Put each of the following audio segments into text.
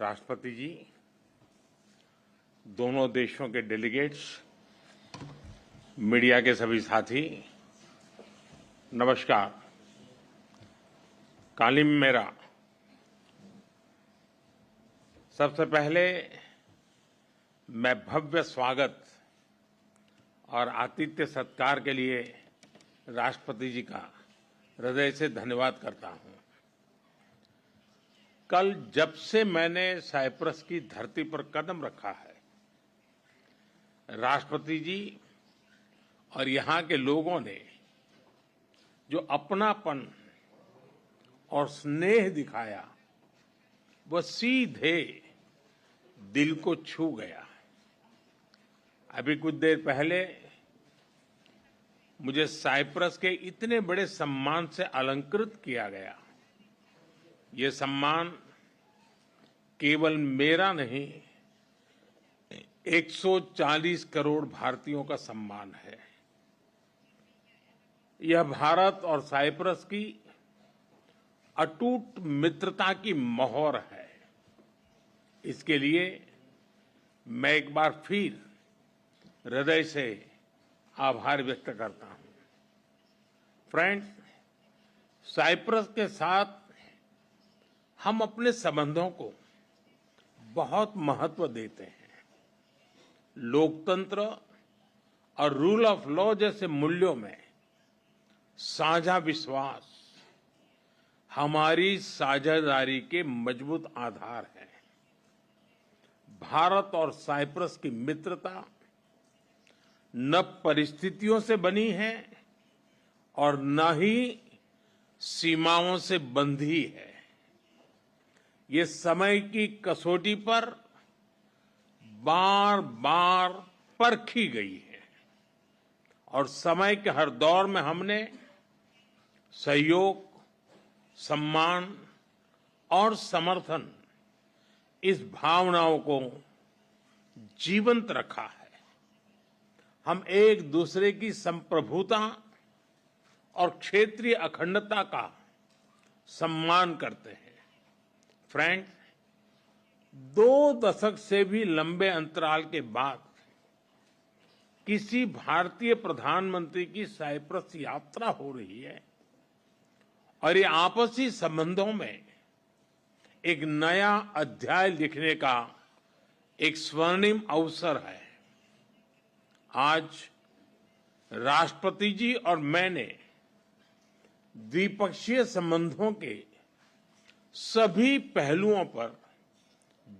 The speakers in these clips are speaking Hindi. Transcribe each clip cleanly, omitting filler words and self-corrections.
राष्ट्रपति जी, दोनों देशों के डेलीगेट्स, मीडिया के सभी साथी, नमस्कार। कालिम मेरा। सबसे पहले मैं भव्य स्वागत और आतिथ्य सत्कार के लिए राष्ट्रपति जी का हृदय से धन्यवाद करता हूं। कल जब से मैंने साइप्रस की धरती पर कदम रखा है, राष्ट्रपति जी और यहां के लोगों ने जो अपनापन और स्नेह दिखाया, वह सीधे दिल को छू गया। अभी कुछ देर पहले मुझे साइप्रस के इतने बड़े सम्मान से अलंकृत किया गया। ये सम्मान केवल मेरा नहीं, 140 करोड़ भारतीयों का सम्मान है। यह भारत और साइप्रस की अटूट मित्रता की मोहर है। इसके लिए मैं एक बार फिर हृदय से आभार व्यक्त करता हूं। फ्रेंड्स, साइप्रस के साथ हम अपने संबंधों को बहुत महत्व देते हैं। लोकतंत्र और रूल ऑफ लॉ जैसे मूल्यों में साझा विश्वास हमारी साझेदारी के मजबूत आधार है। भारत और साइप्रस की मित्रता न परिस्थितियों से बनी है और न ही सीमाओं से बंधी है। ये समय की कसौटी पर बार बार परखी गई है और समय के हर दौर में हमने सहयोग, सम्मान और समर्थन, इस भावनाओं को जीवंत रखा है। हम एक दूसरे की संप्रभुता और क्षेत्रीय अखंडता का सम्मान करते हैं। फ्रेंड्स, 2 दशक से भी लंबे अंतराल के बाद किसी भारतीय प्रधानमंत्री की साइप्रस यात्रा हो रही है और ये आपसी संबंधों में एक नया अध्याय लिखने का एक स्वर्णिम अवसर है। आज राष्ट्रपति जी और मैंने द्विपक्षीय संबंधों के सभी पहलुओं पर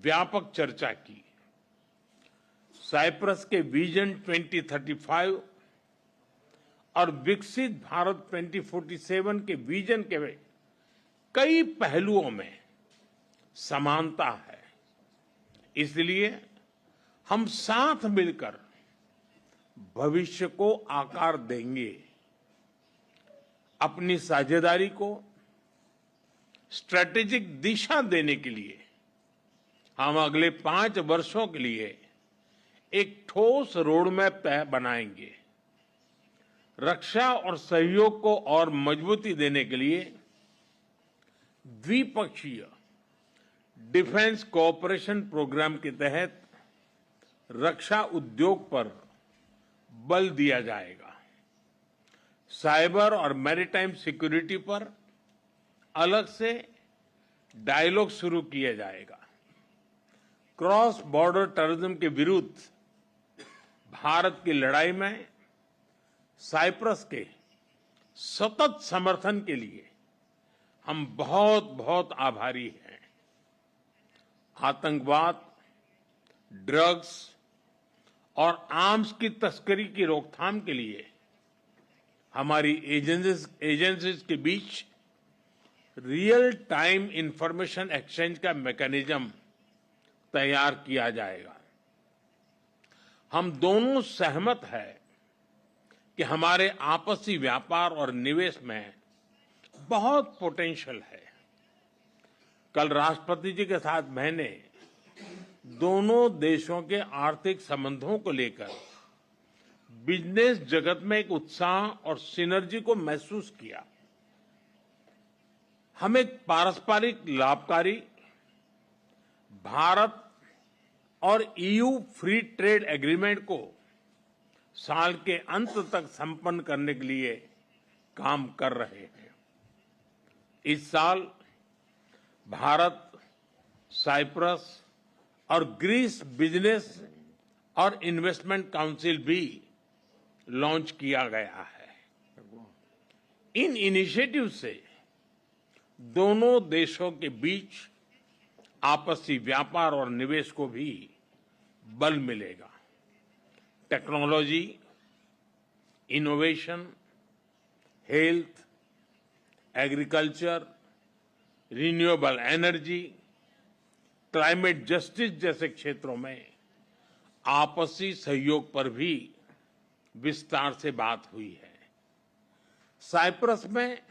व्यापक चर्चा की। साइप्रस के विजन 2035 और विकसित भारत 2047 के विजन के कई पहलुओं में समानता है। इसलिए हम साथ मिलकर भविष्य को आकार देंगे। अपनी साझेदारी को स्ट्रैटेजिक दिशा देने के लिए हम अगले 5 वर्षों के लिए एक ठोस रोडमैप बनाएंगे। रक्षा और सहयोग को और मजबूती देने के लिए द्विपक्षीय डिफेंस कोऑपरेशन प्रोग्राम के तहत रक्षा उद्योग पर बल दिया जाएगा। साइबर और मैरीटाइम सिक्योरिटी पर अलग से डायलॉग शुरू किया जाएगा। क्रॉस बॉर्डर टेररिज्म के विरुद्ध भारत की लड़ाई में साइप्रस के सतत समर्थन के लिए हम बहुत बहुत आभारी हैं। आतंकवाद, ड्रग्स और आर्म्स की तस्करी की रोकथाम के लिए हमारी एजेंसीज के बीच रियल टाइम इंफॉर्मेशन एक्सचेंज का मैकेनिज्म तैयार किया जाएगा। हम दोनों सहमत हैं कि हमारे आपसी व्यापार और निवेश में बहुत पोटेंशियल है। कल राष्ट्रपति जी के साथ मैंने दोनों देशों के आर्थिक संबंधों को लेकर बिजनेस जगत में एक उत्साह और सिनर्जी को महसूस किया। हम एक पारस्परिक लाभकारी भारत और ईयू फ्री ट्रेड एग्रीमेंट को साल के अंत तक संपन्न करने के लिए काम कर रहे हैं। इस साल भारत, साइप्रस और ग्रीस बिजनेस और इन्वेस्टमेंट काउंसिल भी लॉन्च किया गया है। इन इनिशिएटिव से दोनों देशों के बीच आपसी व्यापार और निवेश को भी बल मिलेगा। Technology, innovation, health, agriculture, renewable energy, climate justice जैसे क्षेत्रों में आपसी सहयोग पर भी विस्तार से बात हुई है। साइप्रस में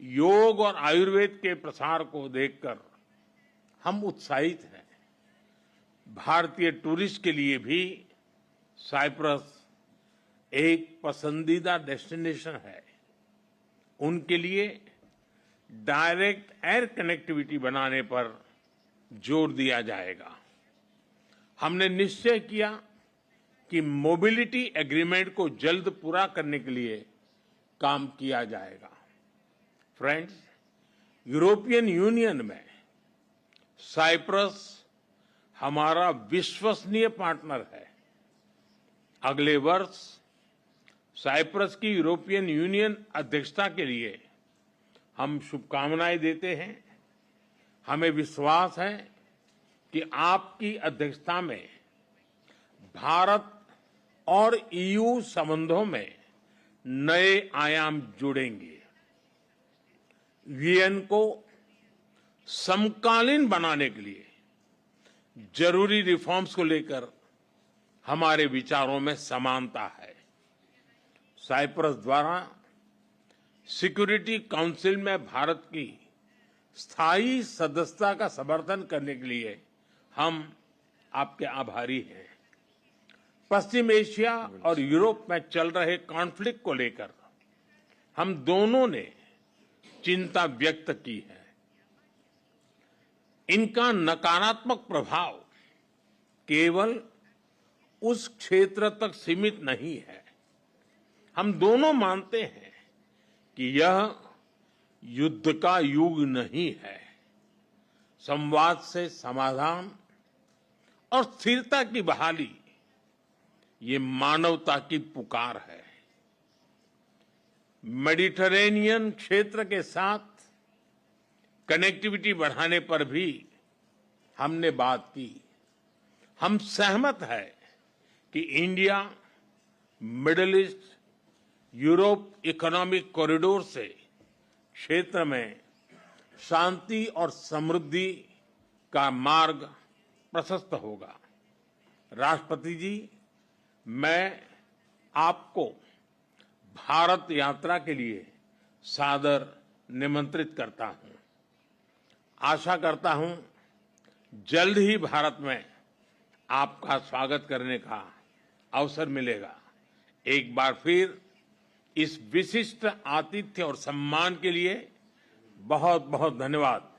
योग और आयुर्वेद के प्रसार को देखकर हम उत्साहित हैं। भारतीय टूरिस्ट के लिए भी साइप्रस एक पसंदीदा डेस्टिनेशन है। उनके लिए डायरेक्ट एयर कनेक्टिविटी बनाने पर जोर दिया जाएगा। हमने निश्चय किया कि मोबिलिटी एग्रीमेंट को जल्द पूरा करने के लिए काम किया जाएगा। फ्रेंड्स, यूरोपियन यूनियन में साइप्रस हमारा विश्वसनीय पार्टनर है। अगले वर्ष साइप्रस की यूरोपियन यूनियन अध्यक्षता के लिए हम शुभकामनाएं देते हैं। हमें विश्वास है कि आपकी अध्यक्षता में भारत और ईयू संबंधों में नए आयाम जुड़ेंगे। वीएन को समकालीन बनाने के लिए जरूरी रिफॉर्म्स को लेकर हमारे विचारों में समानता है। साइप्रस द्वारा सिक्योरिटी काउंसिल में भारत की स्थायी सदस्यता का समर्थन करने के लिए हम आपके आभारी हैं। पश्चिम एशिया और यूरोप में चल रहे कॉन्फ्लिक्ट को लेकर हम दोनों ने चिंता व्यक्त की है। इनका नकारात्मक प्रभाव केवल उस क्षेत्र तक सीमित नहीं है। हम दोनों मानते हैं कि यह युद्ध का युग नहीं है। संवाद से समाधान और स्थिरता की बहाली ये मानवता की पुकार है। मेडिटरेनियन क्षेत्र के साथ कनेक्टिविटी बढ़ाने पर भी हमने बात की। हम सहमत है कि India middle east Europe economic corridor से क्षेत्र में शांति और समृद्धि का मार्ग प्रशस्त होगा। राष्ट्रपति जी, मैं आपको भारत यात्रा के लिए सादर निमंत्रित करता हूं। आशा करता हूं जल्द ही भारत में आपका स्वागत करने का अवसर मिलेगा। एक बार फिर इस विशिष्ट आतिथ्य और सम्मान के लिए बहुत बहुत धन्यवाद।